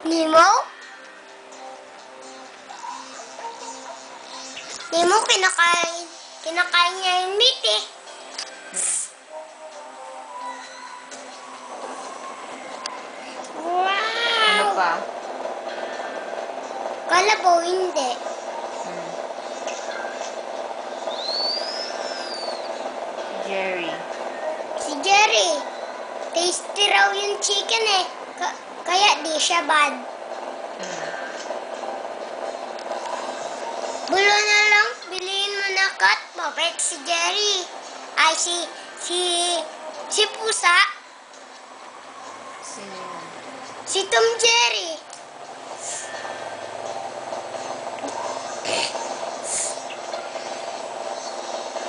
Nemo? Nemo, kinakain niya yung meat eh. Ano Wow! pa? Kalabaw, hindi. Jerry. Si Jerry. Tasty raw yung chicken eh. Kaya di siya bad. Bulo na lang, bilihin mo na cut. Mabait si Jerry. Ay, si Pusa. Sino yun? Si Tom Jerry.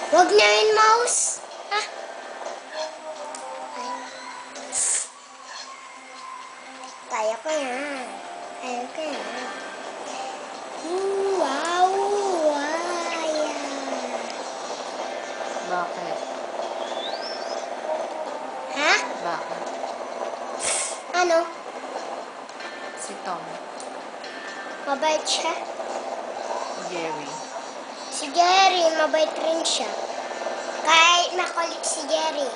Wag na yun, mouse. Ha? Ay. Kaya ko yan. Kaya ko yan. Wow! Bakit? Ha? Bakit? Ano? Si Tom. Mabait siya? Jerry. Si Jerry, mabait rin siya. Kahit makulit si Jerry.